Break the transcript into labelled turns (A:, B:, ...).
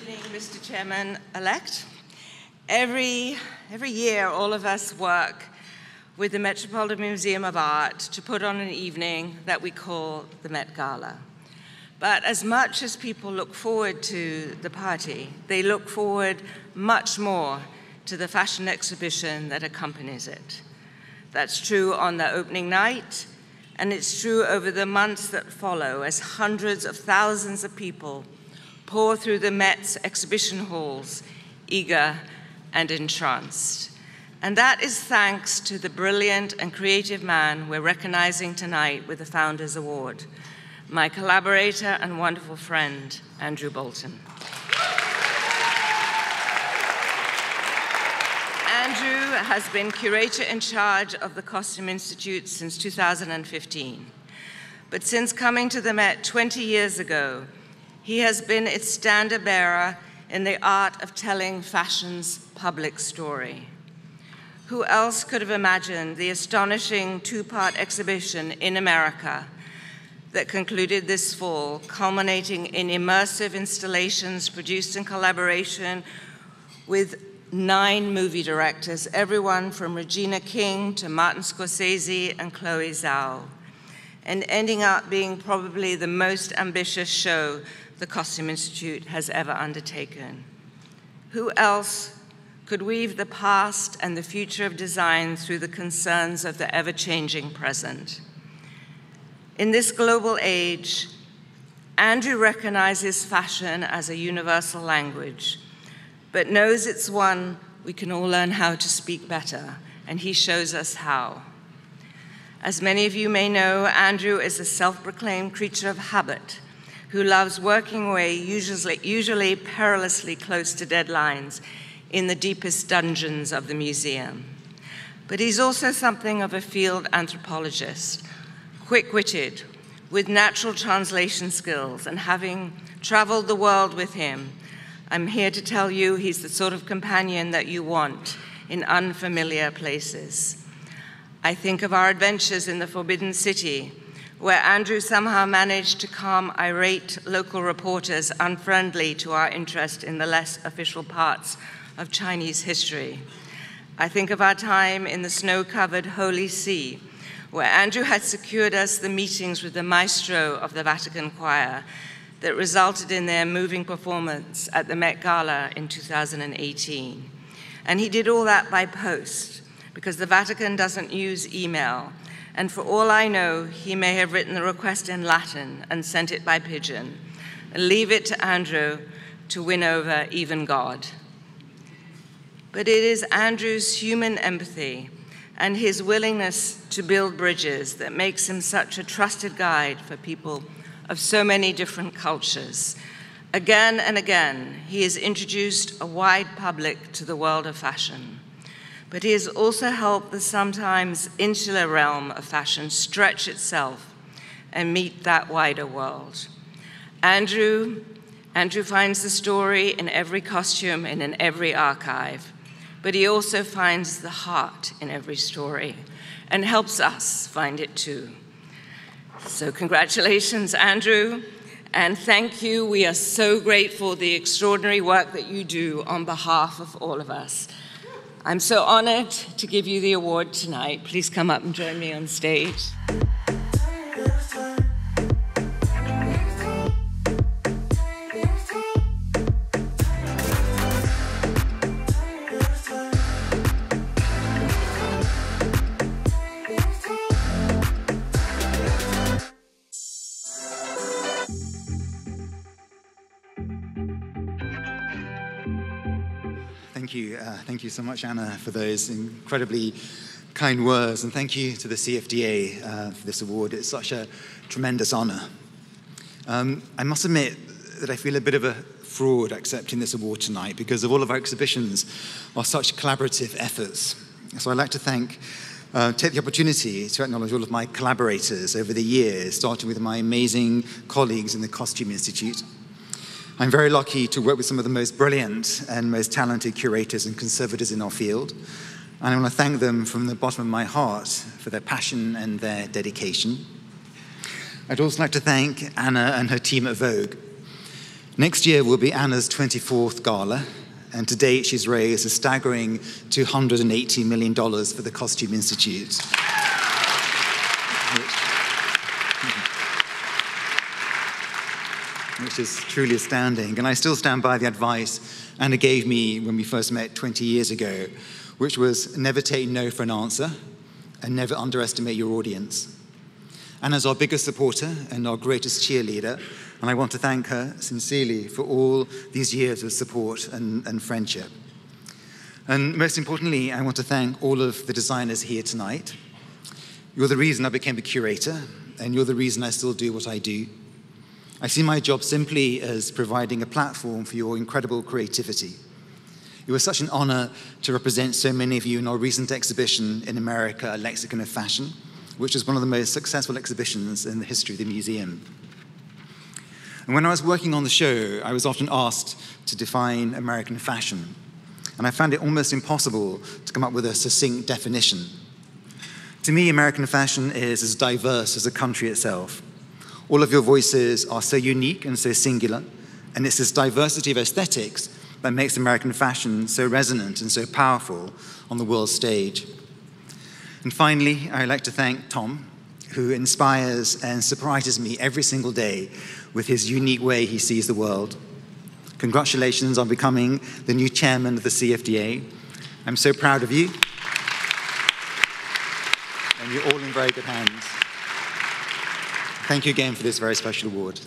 A: evening, Mr. Chairman-elect. Every year, all of us work with the Metropolitan Museum of Art to put on an evening that we call the Met Gala. But as much as people look forward to the party, they look forward much more to the fashion exhibition that accompanies it. That's true on the opening night, and it's true over the months that follow as hundreds of thousands of people pour through the Met's exhibition halls, eager and entranced. And that is thanks to the brilliant and creative man we're recognizing tonight with the Founders Award, my collaborator and wonderful friend, Andrew Bolton. Andrew has been curator in charge of the Costume Institute since 2015. But since coming to the Met 20 years ago, he has been its standard bearer in the art of telling fashion's public story. Who else could have imagined the astonishing two-part exhibition in America that concluded this fall, culminating in immersive installations produced in collaboration with 9 movie directors, everyone from Regina King to Martin Scorsese and Chloe Zhao, and ending up being probably the most ambitious show the Costume Institute has ever undertaken. Who else could weave the past and the future of design through the concerns of the ever-changing present? In this global age, Andrew recognizes fashion as a universal language, but knows it's one we can all learn how to speak better, and he shows us how. As many of you may know, Andrew is a self-proclaimed creature of habit who loves working away, usually perilously close to deadlines, in the deepest dungeons of the museum. But he's also something of a field anthropologist, quick-witted, with natural translation skills, and having traveled the world with him, I'm here to tell you he's the sort of companion that you want in unfamiliar places. I think of our adventures in the Forbidden City, where Andrew somehow managed to calm irate local reporters unfriendly to our interest in the less official parts of Chinese history. I think of our time in the snow-covered Holy See, where Andrew had secured us the meetings with the maestro of the Vatican Choir that resulted in their moving performance at the Met Gala in 2018. And he did all that by post, because the Vatican doesn't use email. And for all I know, he may have written the request in Latin and sent it by pigeon. And leave it to Andrew to win over even God. But it is Andrew's human empathy and his willingness to build bridges that makes him such a trusted guide for people of so many different cultures. Again and again, he has introduced a wide public to the world of fashion. But he has also helped the sometimes insular realm of fashion stretch itself and meet that wider world. Andrew finds the story in every costume and in every archive, but he also finds the heart in every story and helps us find it too. So congratulations, Andrew, and thank you. We are so grateful for the extraordinary work that you do on behalf of all of us. I'm so honored to give you the award tonight. Please come up and join me on stage.
B: Thank you so much, Anna, for those incredibly kind words, and thank you to the CFDA for this award. It's such a tremendous honor. I must admit that I feel a bit of a fraud accepting this award tonight because of all of our exhibitions are such collaborative efforts. So I'd like to take the opportunity to acknowledge all of my collaborators over the years, starting with my amazing colleagues in the Costume Institute. I'm very lucky to work with some of the most brilliant and most talented curators and conservators in our field. And I want to thank them from the bottom of my heart for their passion and their dedication. I'd also like to thank Anna and her team at Vogue. Next year will be Anna's 24th gala, and to date she's raised a staggering $280 million for the Costume Institute. Which is truly astounding. And I still stand by the advice Anna gave me when we first met 20 years ago, which was never take no for an answer and never underestimate your audience. Anna's our biggest supporter and our greatest cheerleader, and I want to thank her sincerely for all these years of support and friendship. And most importantly, I want to thank all of the designers here tonight. You're the reason I became a curator, and you're the reason I still do what I do. I see my job simply as providing a platform for your incredible creativity. It was such an honor to represent so many of you in our recent exhibition in America, A Lexicon of Fashion, which is one of the most successful exhibitions in the history of the museum. And when I was working on the show, I was often asked to define American fashion, and I found it almost impossible to come up with a succinct definition. To me, American fashion is as diverse as the country itself. All of your voices are so unique and so singular, and it's this diversity of aesthetics that makes American fashion so resonant and so powerful on the world stage. And finally, I'd like to thank Tom, who inspires and surprises me every single day with his unique way he sees the world. Congratulations on becoming the new chairman of the CFDA. I'm so proud of you, and you're all in very good hands. Thank you again for this very special award.